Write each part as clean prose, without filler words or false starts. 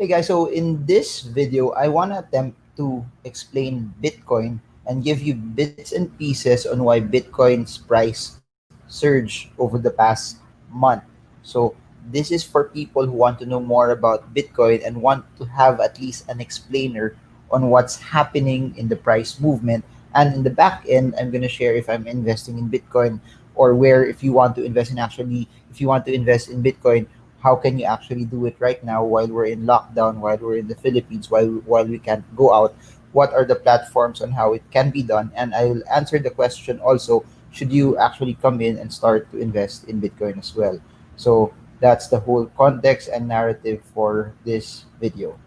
Hey guys, so in this video, I want to attempt to explain Bitcoin and give you bits and pieces on why Bitcoin's price surged over the past month. So this is for people who want to know more about Bitcoin and want to have at least an explainer on what's happening in the price movement. And in the back end, I'm going to share if I'm investing in Bitcoin or where if you want to invest in actually, if you want to invest in Bitcoin, how can you actually do it right now while we're in lockdown, while we're in the Philippines, while we can't go out? What are the platforms on how it can be done? And I will answer the question also, should you actually come in and start to invest in Bitcoin as well? So that's the whole context and narrative for this video.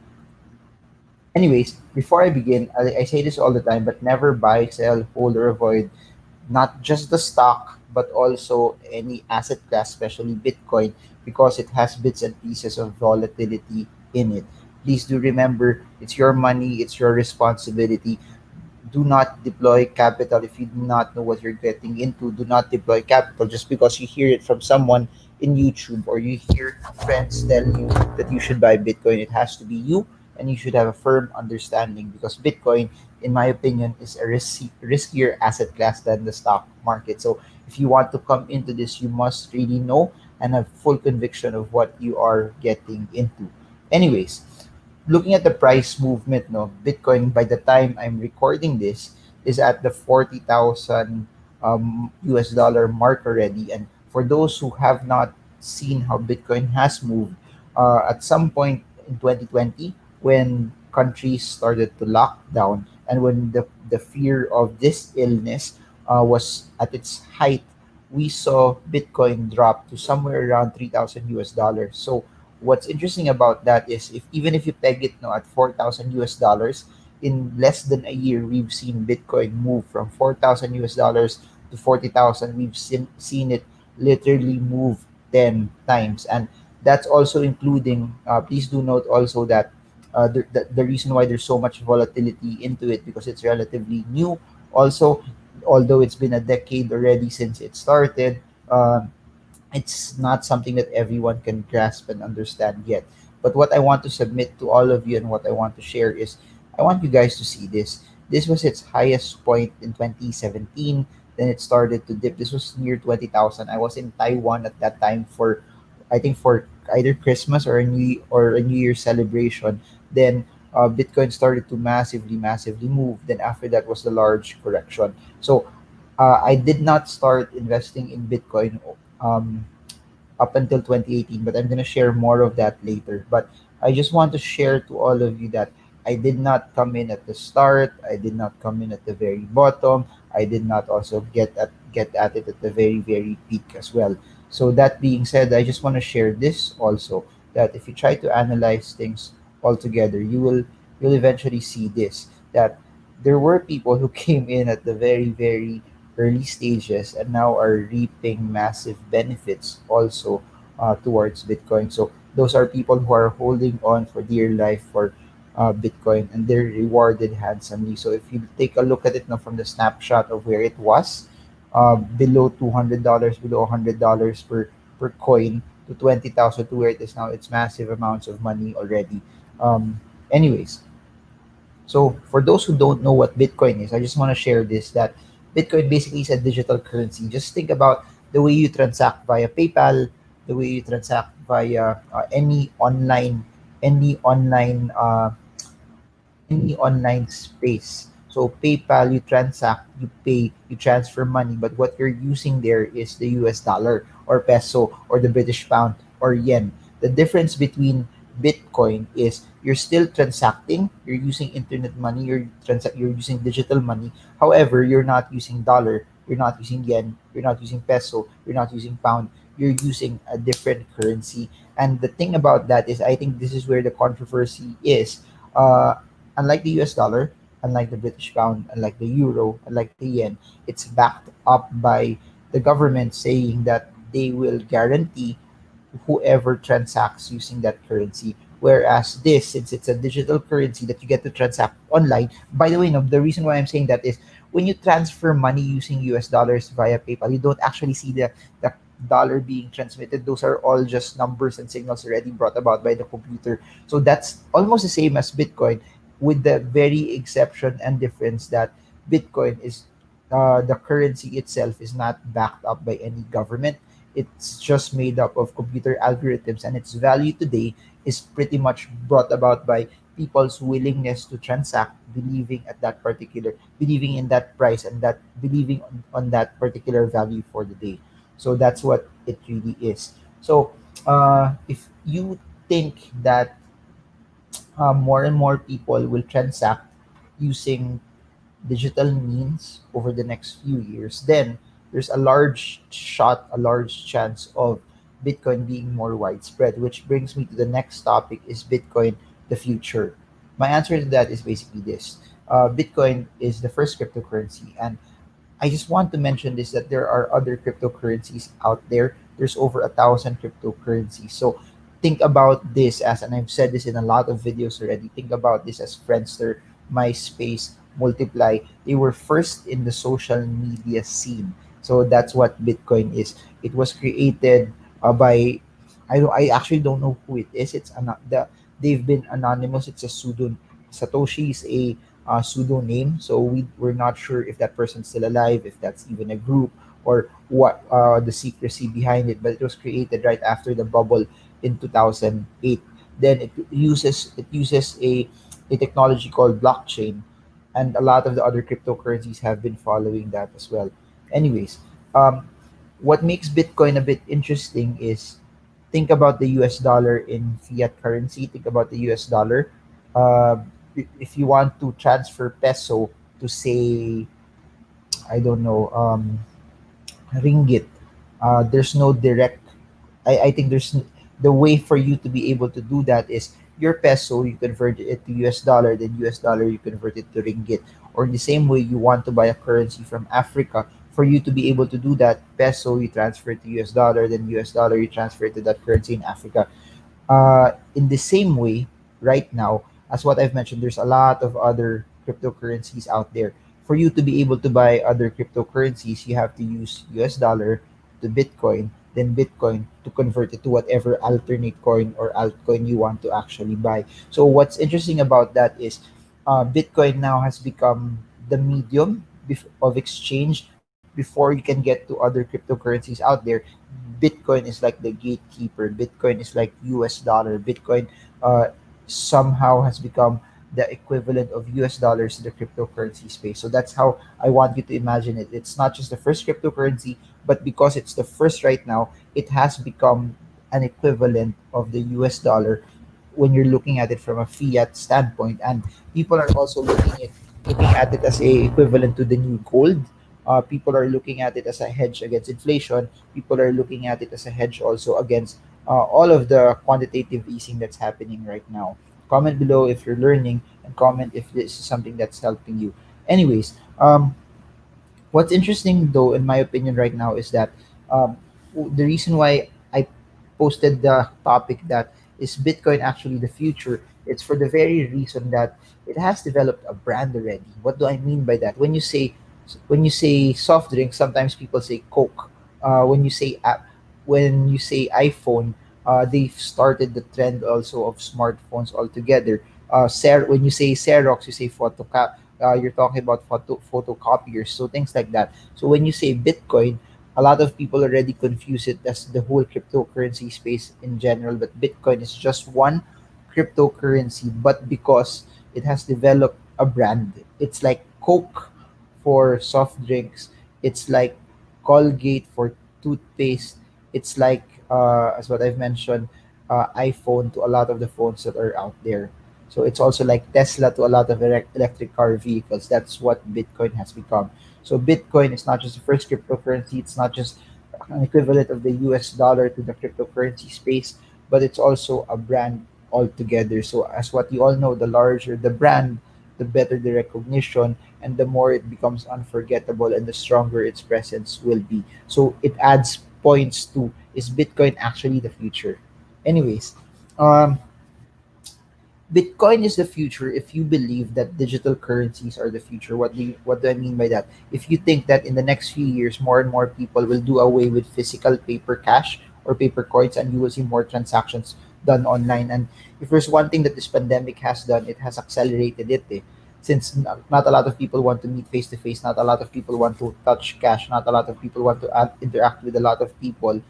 Anyways, before I begin, I say this all the time, but never buy, sell, hold, or avoid not just the stock, but also any asset class, especially Bitcoin, because it has bits and pieces of volatility in it. Please do remember it's your money, it's your responsibility. Do not deploy capital if you do not know what you're getting into. Do not deploy capital just because you hear it from someone in YouTube or you hear friends tell you that you should buy Bitcoin. It has to be you, and you should have a firm understanding because Bitcoin, in my opinion, is a riskier asset class than the stock market. So if you want to come into this, you must really know and have full conviction of what you are getting into. Anyways, looking at the price movement, no, Bitcoin by the time I'm recording this is at the 40,000 US dollar mark already. And for those who have not seen how Bitcoin has moved, at some point in 2020, when countries started to lock down and when the fear of this illness was at its height, we saw Bitcoin drop to somewhere around 3,000 US dollars. So what's interesting about that is if even if you peg it now at 4,000 US dollars, in less than a year we've seen Bitcoin move from 4,000 US dollars to 40,000. We've seen it literally move 10 times. And that's also including, please do note also that the reason why there's so much volatility into it because it's relatively new. Also, although it's been a decade already since it started, it's not something that everyone can grasp and understand yet. But what I want to submit to all of you and what I want to share is I want you guys to see this. This was its highest point in 2017. Then it started to dip. This was near 20,000. I was in Taiwan at that time for, I think for either Christmas or a New Year celebration. Then Bitcoin started to massively move. Then after that was the large correction. So I did not start investing in Bitcoin um, up until 2018, but I'm going to share more of that later. But I just want to share to all of you that I did not come in at the start. I did not come in at the very bottom. I did not also get at it at the very peak as well. So that being said, I just want to share this also that if you try to analyze things all together, you'll eventually see this that there were people who came in at the very early stages and now are reaping massive benefits also towards Bitcoin. So those are people who are holding on for dear life for Bitcoin and they're rewarded handsomely. So if you take a look at it now from the snapshot of where it was, below $200, below $100 per coin to 20,000 to where it is now, it's massive amounts of money already. Anyways, so for those who don't know what Bitcoin is, I just want to share this that Bitcoin basically is a digital currency. Just think about the way you transact via PayPal, the way you transact via any online space. So PayPal, you transact, you pay, you transfer money, but what you're using there is the US dollar or peso or the British pound or yen. The difference between Bitcoin is you're still transacting, you're using internet money, you're using digital money. However, you're not using dollar, you're not using yen, you're not using peso, you're not using pound, you're using a different currency. And the thing about that is I think this is where the controversy is. Unlike the US dollar, unlike the British pound, unlike the euro, unlike the yen, it's backed up by the government saying that they will guarantee whoever transacts using that currency. Whereas this, since it's a digital currency that you get to transact online, by the way, no, the reason why I'm saying that is when you transfer money using US dollars via PayPal, you don't actually see the dollar being transmitted, those are all just numbers and signals already brought about by the computer. So that's almost the same as Bitcoin, with the very exception and difference that Bitcoin is the currency itself is not backed up by any government. It's just made up of computer algorithms, and its value today is pretty much brought about by people's willingness to transact, believing in that price, and that believing on that particular value for the day. So that's what it really is. So if you think that more and more people will transact using digital means over the next few years, then there's a large shot, a large chance of Bitcoin being more widespread, which brings me to the next topic: is Bitcoin the future? My answer to that is basically this. Bitcoin is the first cryptocurrency, and I just want to mention this, that there are other cryptocurrencies out there. There's over 1,000 cryptocurrencies. So think about this as, and I've said this in a lot of videos already, think about this as Friendster, MySpace, Multiply. They were first in the social media scene. So that's what Bitcoin is. It was created by, I actually don't know who it is. They've been anonymous. It's a pseudo. Satoshi is a pseudonym. So we're not sure if that person's still alive, if that's even a group, or what the secrecy behind it. But it was created right after the bubble in 2008. Then it uses a technology called blockchain, and a lot of the other cryptocurrencies have been following that as well. Anyways, um, what makes Bitcoin a bit interesting is, think about the US dollar in fiat currency. Think about the US dollar. Uh, if you want to transfer peso to, say, I don't know, ringgit, there's no direct. I think the way for you to be able to do that is your peso, you convert it to US dollar, then US dollar, you convert it to ringgit. Or in the same way, you want to buy a currency from Africa. For you to be able to do that, peso, you transfer it to US dollar, then US dollar, you transfer it to that currency in Africa. In the same way, right now, as what I've mentioned, there's a lot of other cryptocurrencies out there. For you to be able to buy other cryptocurrencies, you have to use US dollar to Bitcoin, then Bitcoin to convert it to whatever alternate coin or altcoin you want to actually buy. So what's interesting about that is, Bitcoin now has become the medium of exchange. Before you can get to other cryptocurrencies out there, Bitcoin is like the gatekeeper. Bitcoin is like US dollar. Bitcoin uh, somehow has become the equivalent of US dollars in the cryptocurrency space. So that's how I want you to imagine it. It's not just the first cryptocurrency, but because it's the first right now, it has become an equivalent of the US dollar when you're looking at it from a fiat standpoint. And people are also looking at it as a equivalent to the new gold. People are looking at it as a hedge against inflation. People are looking at it as a hedge also against all of the quantitative easing that's happening right now. Comment below if you're learning, and comment if this is something that's helping you. Anyways, what's interesting, though, in my opinion, right now is that, um, the reason why I posted the topic that is Bitcoin actually the future, it's for the very reason that it has developed a brand already. What do I mean by that? When you say soft drink, sometimes people say Coke. When you say iPhone, they've started the trend also of smartphones altogether. When you say Xerox, you say you're talking about photocopiers, so things like that. So when you say Bitcoin, a lot of people already confuse it as the whole cryptocurrency space in general, but Bitcoin is just one cryptocurrency. But because it has developed a brand, it's like Coke for soft drinks, it's like Colgate for toothpaste, it's like, as what I've mentioned, iPhone to a lot of the phones that are out there. So it's also like Tesla to a lot of electric car vehicles. That's what Bitcoin has become. So Bitcoin is not just the first cryptocurrency. It's not just an equivalent of the US dollar to the cryptocurrency space, but it's also a brand altogether. So as what you all know, the larger the brand, the better the recognition, and the more it becomes unforgettable, and the stronger its presence will be. So it adds points to, is Bitcoin actually the future? Anyways, um, Bitcoin is the future if you believe that digital currencies are the future. What do I mean by that? If you think that in the next few years more and more people will do away with physical paper cash or paper coins, and you will see more transactions done online. And if there's one thing that this pandemic has done, it has accelerated it. Since not a lot of people want to meet face to face, not a lot of people want to touch cash, not a lot of people want to interact with a lot of people,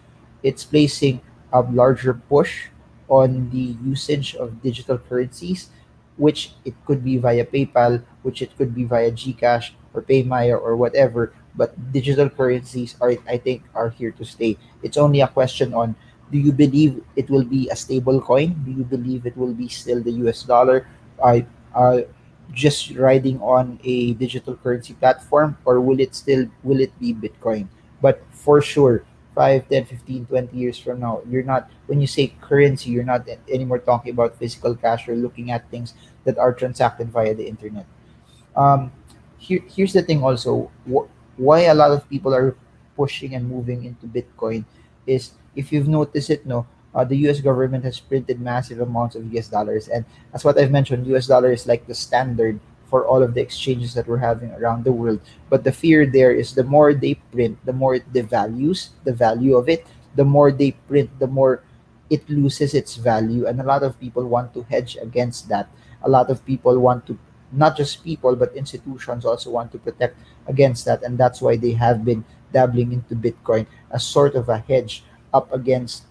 it's placing a larger push on the usage of digital currencies, which it could be via PayPal, which it could be via GCash or PayMaya or whatever. But digital currencies are, I think, are here to stay. It's only a question on, do you believe it will be a stable coin? Do you believe it will be still the US dollar? I just riding on a digital currency platform, or will it be Bitcoin? But for sure, 5, 10, 15, 20 years from now, you're not, when you say currency, you're not anymore talking about physical cash. You're looking at things that are transacted via the internet. Here's the thing also, why a lot of people are pushing and moving into Bitcoin is, if you've noticed it, no, the US government has printed massive amounts of US dollars. And as what I've mentioned, US dollar is like the standard for all of the exchanges that we're having around the world. But the fear there is, the more they print, the more it devalues the value of it. The more they print, the more it loses its value. And a lot of people want to hedge against that. A lot of people want to, not just people but institutions also want to protect against that, and that's why they have been dabbling into Bitcoin as sort of a hedge up against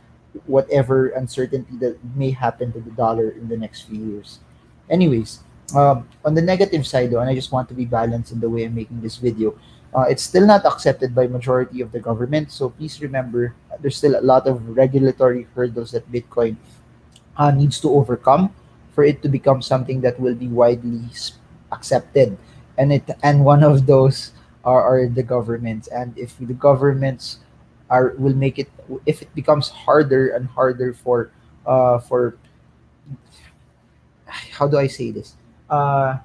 whatever uncertainty that may happen to the dollar in the next few years. Anyways, on the negative side though, and I just want to be balanced in the way I'm making this video, it's still not accepted by majority of the government. So please remember, there's still a lot of regulatory hurdles that Bitcoin needs to overcome for it to become something that will be widely accepted. And one of those are the governments. And if the governments are will make it, if it becomes harder and harder for, how do I say this, uh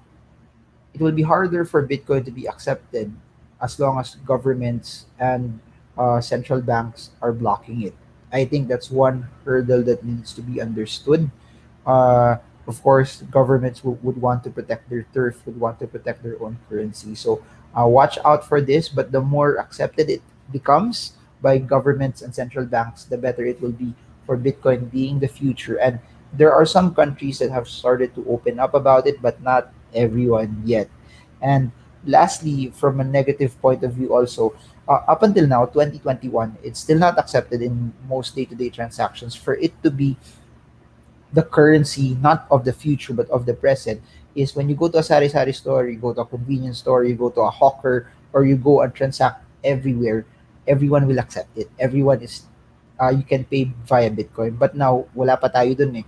it will be harder for Bitcoin to be accepted as long as governments and central banks are blocking it. I think that's one hurdle that needs to be understood. uh, of course, governments would want to protect their turf, would want to protect their own currency. So watch out for this. But the more accepted it becomes by governments and central banks, the better it will be for Bitcoin being the future. And there are some countries that have started to open up about it, but not everyone yet. And lastly, from a negative point of view, also, up until now, 2021, it's still not accepted in most day to day transactions for it to be the currency, not of the future but of the present. Is when you go to a sari-sari store, you go to a convenience store, you go to a hawker, or you go and transact everywhere, everyone will accept it. Everyone is, you can pay via Bitcoin. But now, wala pa tayo dun eh.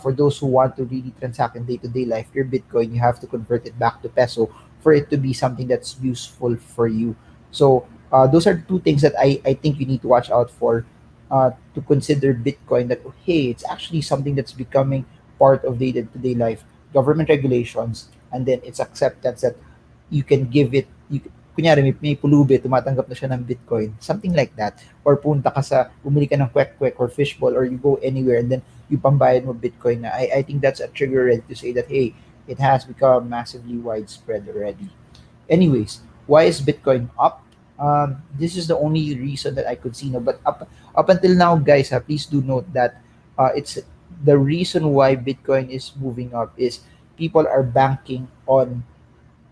For those who want to really transact in day-to-day life, your Bitcoin, you have to convert it back to peso for it to be something that's useful for you. So those are two things that I think you need to watch out for, to consider Bitcoin, that hey, it's actually something that's becoming part of day-to-day life. Government regulations, and then its acceptance that you can give it, kunyari may pulubi, tumatanggap na siya ng Bitcoin, something like that. Or punta ka sa, bumili ka ng kwek-kwek or fishball, or you go anywhere and then you pambayad mo Bitcoin na. I think that's a trigger ready to say that, hey, it has become massively widespread already. Anyways, why is Bitcoin up? This is the only reason that I could see. No, but up until now, guys, please do note that it's the reason why Bitcoin is moving up is people are banking on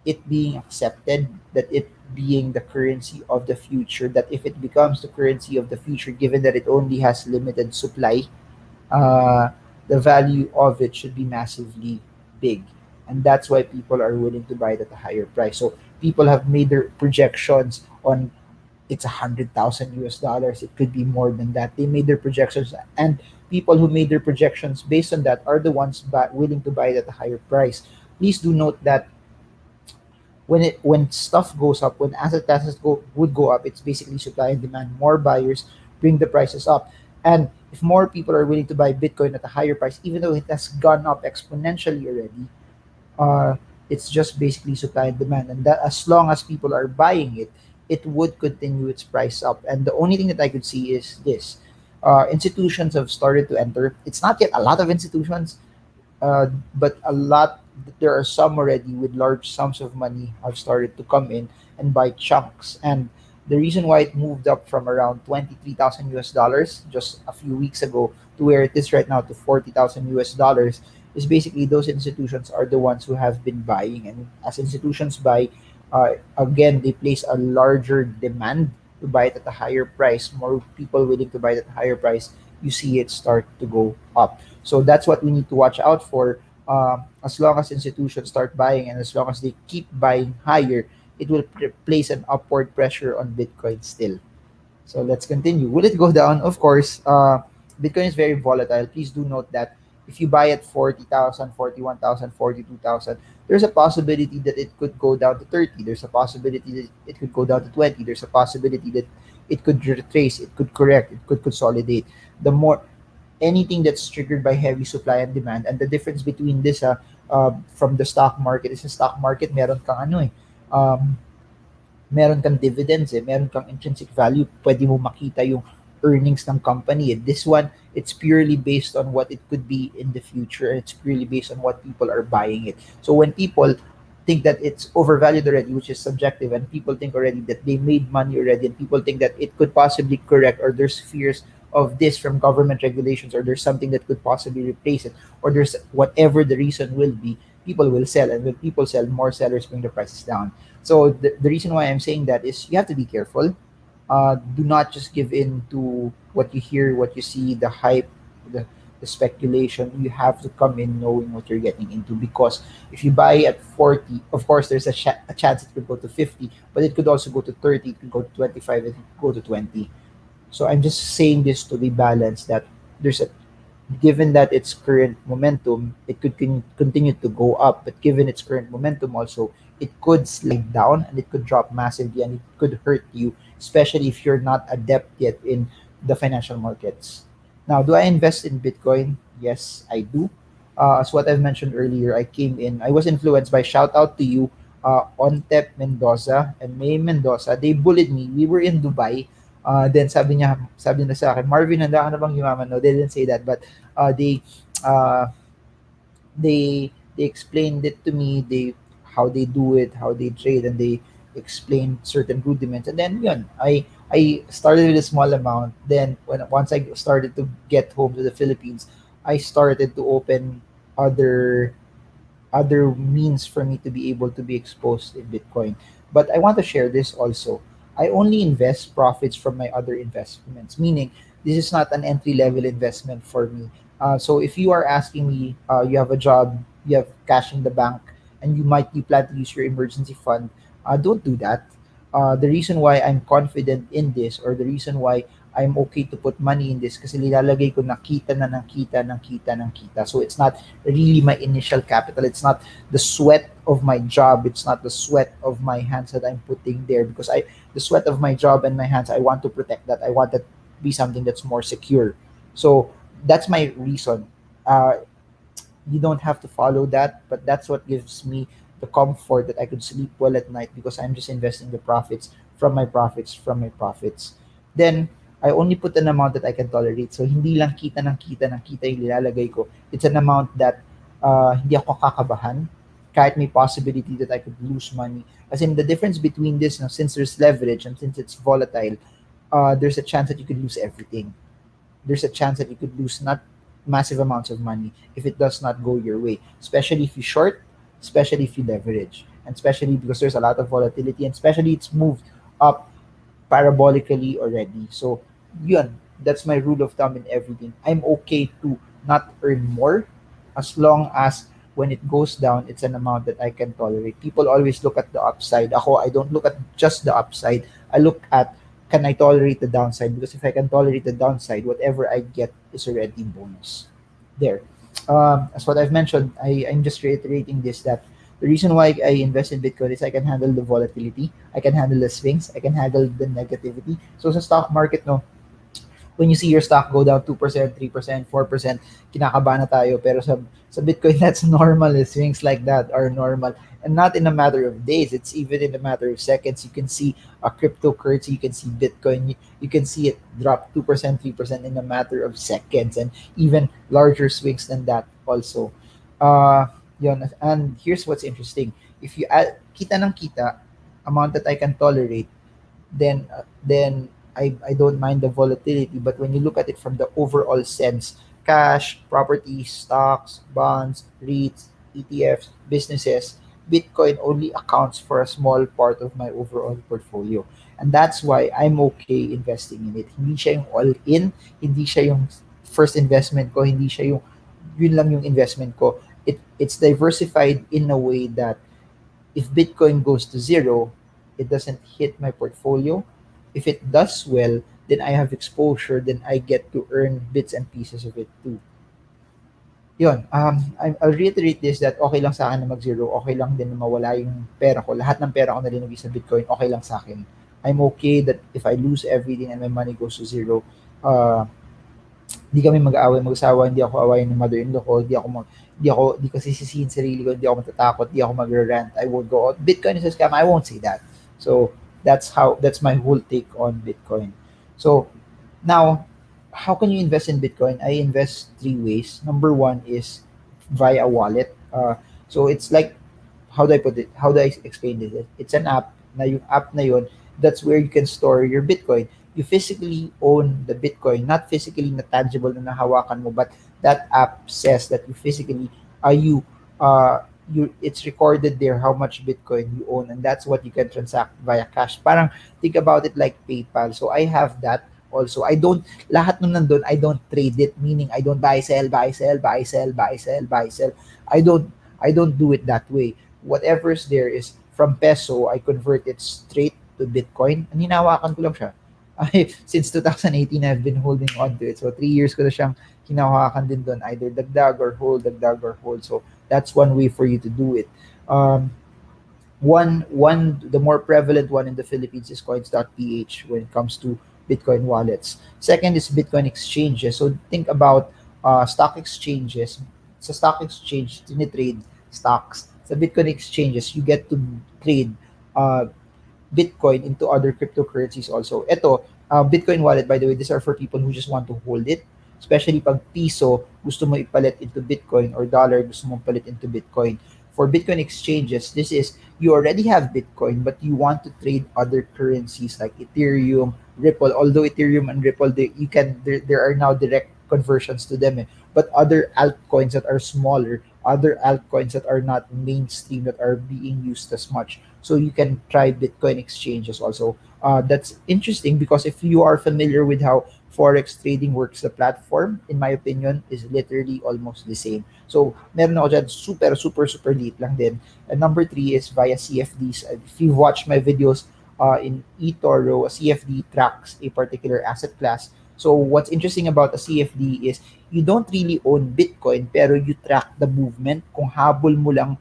it being accepted, that it being the currency of the future. That if it becomes the currency of the future, given that it only has limited supply, uh, the value of it should be massively big. And that's why people are willing to buy it at a higher price. So people have made their projections on, it's 100,000 US dollars. It could be more than that. They made their projections, and people who made their projections based on that are the ones willing to buy it at a higher price. Please do note that when stuff goes up, when asset classes would go up, it's basically supply and demand. More buyers bring the prices up, and if more people are willing to buy Bitcoin at a higher price, even though it has gone up exponentially already, uh, it's just basically supply and demand. And that, as long as people are buying it, it would continue its price up. And the only thing that I could see is this: institutions have started to enter. It's not yet a lot of institutions, but a lot, there are some already with large sums of money have started to come in and buy chunks. And the reason why it moved up from around 23,000 US dollars just a few weeks ago to where it is right now to 40,000 US dollars is basically those institutions are the ones who have been buying. And as institutions buy, again, they place a larger demand to buy it at a higher price, more people willing to buy it at a higher price. You see it start to go up. So that's what we need to watch out for. As long as institutions start buying and as long as they keep buying higher, it will place an upward pressure on Bitcoin still. So let's continue. Will it go down? Of course. Bitcoin is very volatile. Please do note that if you buy at 40,000, 41,000, 42,000, there's a possibility that it could go down to 30. There's a possibility that it could go down to 20. There's a possibility that it could retrace, it could correct, it could consolidate. The more anything that's triggered by heavy supply and demand, and the difference between this from the stock market is, the stock market meron kang ano meron kang dividends meron kang intrinsic value, pwede mo makita yung earnings ng company. This one, it's purely based on what it could be in the future. It's purely based on what people are buying it. So when people think that it's overvalued already, which is subjective, and people think already that they made money already, and people think that it could possibly correct, or there's fears of this from government regulations, or there's something that could possibly replace it, or there's whatever the reason will be, people will sell, and when people sell, more sellers bring the prices down. So the reason why I'm saying that is you have to be careful. Do not just give in to what you hear, what you see, the hype, the speculation. You have to come in knowing what you're getting into, because if you buy at 40, of course, there's a chance it could go to 50, but it could also go to 30, it could go to 25, it could go to 20. So I'm just saying this to be balanced, that there's a given that its current momentum, it could continue to go up, but given its current momentum also, it could slide down and it could drop massively and it could hurt you, especially if you're not adept yet in the financial markets. Now, do I invest in Bitcoin? Yes, I do. As what I've mentioned earlier, I was influenced by, shout out to you, Ontep Mendoza and May Mendoza. They bullied me. We were in Dubai. Then sabi nila sa akin, Marvin, handa ka na bang yumaman? No, they didn't say that, but uh, they uh, they explained it to me, they how they do it, how they trade, and they explained certain rudiments. And then yun, I started with a small amount. Then once I started to get home to the Philippines, I started to open other other means for me to be able to be exposed in Bitcoin. But I want to share this also. I only invest profits from my other investments, meaning this is not an entry level investment for me. So if you are asking me, you have a job, you have cash in the bank, and you plan to use your emergency fund, don't do that. The reason why I'm confident in this, or the reason why I'm okay to put money in this, kasi nilalagay ko na kita na ng kita ng kita ng kita. So it's not really my initial capital. It's not the sweat of my job. It's not the sweat of my hands that I'm putting there, because the sweat of my job and my hands, I want to protect that. I want that to be something that's more secure. So that's my reason. You don't have to follow that, but that's what gives me the comfort that I could sleep well at night, because I'm just investing the profits from my profits from my profits. Then I only put an amount that I can tolerate. So hindi lang kita ng kita ng kita yung nilalagay ko. It's an amount that hindi ako kakabahan kahit may possibility that I could lose money. As in, the difference between this, no, since there's leverage and since it's volatile, there's a chance that you could lose everything. There's a chance that you could lose not massive amounts of money if it does not go your way, especially if you short, especially if you leverage, and especially because there's a lot of volatility, and especially it's moved up parabolically already. So, yun, that's my rule of thumb in everything. I'm okay to not earn more as long as when it goes down, it's an amount that I can tolerate. People always look at the upside. Ako, I don't look at just the upside. I look at, can I tolerate the downside? Because if I can tolerate the downside, whatever I get is already bonus. There. As what I've mentioned, I'm just reiterating this, that the reason why I invest in Bitcoin is I can handle the volatility, I can handle the swings, I can handle the negativity. So sa stock market, no, when you see your stock go down 2%, 3%, 4%, kinakabahan na tayo. Pero sa Bitcoin, that's normal. Swings like that are normal. And not in a matter of days. It's even in a matter of seconds. You can see a cryptocurrency, you can see Bitcoin, you can see it drop 2%, 3% in a matter of seconds, and even larger swings than that also. Uh, Yun. And here's what's interesting. If you add kita ng kita, amount that I can tolerate, then I don't mind the volatility. But when you look at it from the overall sense, cash, properties, stocks, bonds, REITs, ETFs, businesses, Bitcoin only accounts for a small part of my overall portfolio. And that's why I'm okay investing in it. Hindi siya yung all in, hindi siya yung first investment ko, hindi siya yung yun lang yung investment ko. It's diversified in a way that if Bitcoin goes to zero, it doesn't hit my portfolio. If it does well, then I have exposure, then I get to earn bits and pieces of it too. Yun, I'll reiterate this that okay lang sa akin na mag-zero, okay lang din na mawala yung pera ko. Lahat ng pera ko na linagay sa Bitcoin, okay lang sa akin. I'm okay that if I lose everything and my money goes to zero, uh, di kami mag-aaway, mag-asawa, hindi ako awayin ng mother-in-law ko, di ko sisisihin sarili ko, hindi ako matatakot, di ako magre-rant, I won't go out. Bitcoin is a scam, I won't say that. So, that's my whole take on Bitcoin. So, now, how can you invest in Bitcoin? I invest three ways. Number one is via wallet. So, it's like, how do I put it? How do I explain this? It's an app na yung app na yun, that's where you can store your Bitcoin. You physically own the Bitcoin, not physically na tangible na nahawakan mo, but that app says that you physically, you, it's recorded there how much Bitcoin you own, and that's what you can transact via cash. Parang, think about it like PayPal. So I have that also. I don't, lahat nung nandun, I don't trade it, meaning I don't buy, sell, buy, sell, buy, sell, buy, sell, buy, sell. I don't, I don't do it that way. Whatever's there is from peso, I convert it straight to Bitcoin. And hinawakan ko lang siya. Since 2018, I've been holding on to it. So 3 years ko na siyang hinawakan din doon. Either dagdag or hold, dagdag or hold. So that's one way for you to do it. Um, the more prevalent one in the Philippines is coins.ph when it comes to Bitcoin wallets. Second is Bitcoin exchanges. So think about stock exchanges. Sa stock exchange, trade stocks. Sa Bitcoin exchanges, you get to trade uh, Bitcoin into other cryptocurrencies also. Ito, Bitcoin wallet, by the way, these are for people who just want to hold it. Especially pag piso, gusto mo ipalit into Bitcoin, or dollar, gusto mo palit into Bitcoin. For Bitcoin exchanges, this is, you already have Bitcoin, but you want to trade other currencies like Ethereum, Ripple. Although Ethereum and Ripple, there are now direct conversions to them. But other altcoins that are smaller, other altcoins that are not mainstream, that are being used as much. So you can try Bitcoin exchanges also. That's interesting because if you are familiar with how forex trading works, the platform, in my opinion, is literally almost the same. So meron ako dyan, super, super, super liit lang din. And number three is via CFDs. If you've watched my videos in eToro, a CFD tracks a particular asset class. So what's interesting about a CFD is you don't really own Bitcoin, pero you track the movement. Kung habol mo lang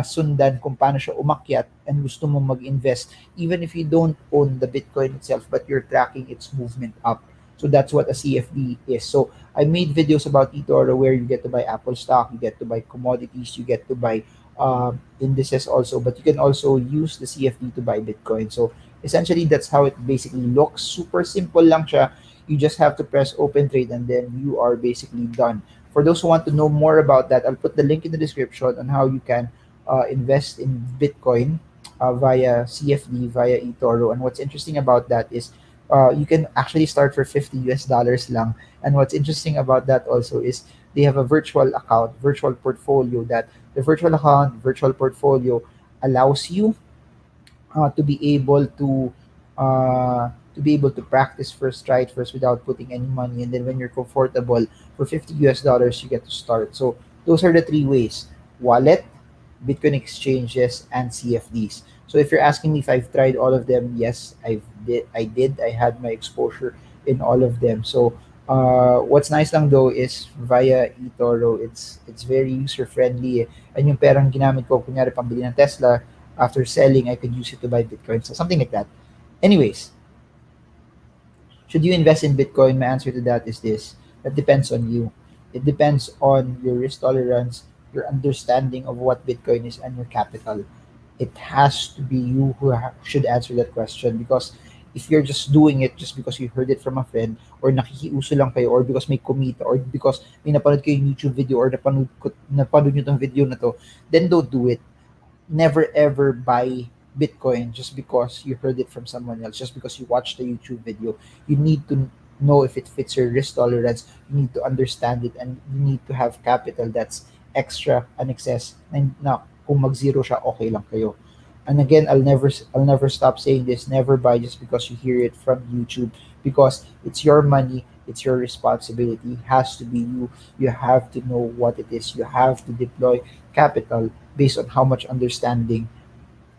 sundan kung paano siya umakyat and gusto mo mag-invest, even if you don't own the Bitcoin itself, but you're tracking its movement up. So that's what a CFD is. So I made videos about eToro where you get to buy Apple stock, you get to buy commodities, you get to buy indices also, but you can also use the CFD to buy Bitcoin. So essentially, that's how it basically looks. Super simple lang siya. You just have to press open trade and then you are basically done. For those who want to know more about that, I'll put the link in the description on how you can invest in Bitcoin via CFD, via eToro. And what's interesting about that is you can actually start for $50 lang. And what's interesting about that also is they have a virtual account, virtual portfolio, that the virtual account, virtual portfolio allows you to be able to practice first, try it first without putting any money, and then when you're comfortable, for $50 you get to start. So those are the three ways: wallet, Bitcoin exchanges, and CFDs. So if you're asking me if I've tried all of them, yes, I had my exposure in all of them. So what's nice lang though is via eToro, it's very user friendly. And yung perang ginamit ko, kunyari pambili ng Tesla, after selling, I could use it to buy Bitcoin. So something like that. Anyways, should you invest in Bitcoin? My answer to that is this. That depends on you. It depends on your risk tolerance, your understanding of what Bitcoin is, and your capital. It has to be you who should answer that question, because if you're just doing it just because you heard it from a friend, or nakikiuso lang kayo, or because may kumita, or because may napanood kayo yung YouTube video, or napanood nyo tong video na to, then don't do it. Never ever buy Bitcoin just because you heard it from someone else, just because you watched a YouTube video. You need to know if it fits your risk tolerance. You need to understand it, and you need to have capital that's extra and excess. And na kung mag-zero siya, okay lang kayo. And again, I'll never stop saying this. Never buy just because you hear it from YouTube, because it's your money, it's your responsibility. It has to be you. You have to know what it is. You have to deploy capital based on how much understanding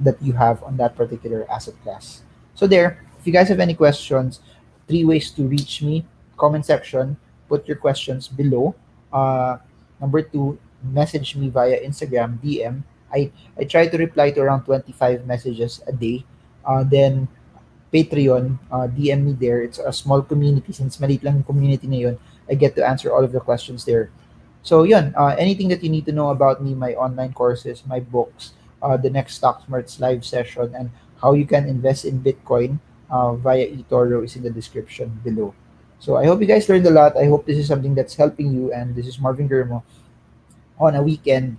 that you have on that particular asset class. So there, if you guys have any questions, three ways to reach me: comment section, put your questions below. Uh, Number two, message me via Instagram DM. I try to reply to around 25 messages a day. Then Patreon, DM me there. It's a small community. Since maliit lang yung community na yun, I get to answer all of the questions there. So yun, anything that you need to know about me, my online courses, my books, the next Stock Smarts live session, and how you can invest in Bitcoin via eToro is in the description below. So I hope you guys learned a lot. I hope this is something that's helping you. And this is Marvin Germo on a weekend,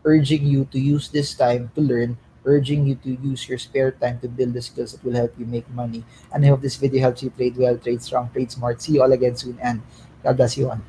urging you to use this time to learn, urging you to use your spare time to build the skills that will help you make money. And I hope this video helps you trade well, trade strong, trade smart. See you all again soon, and God bless you all.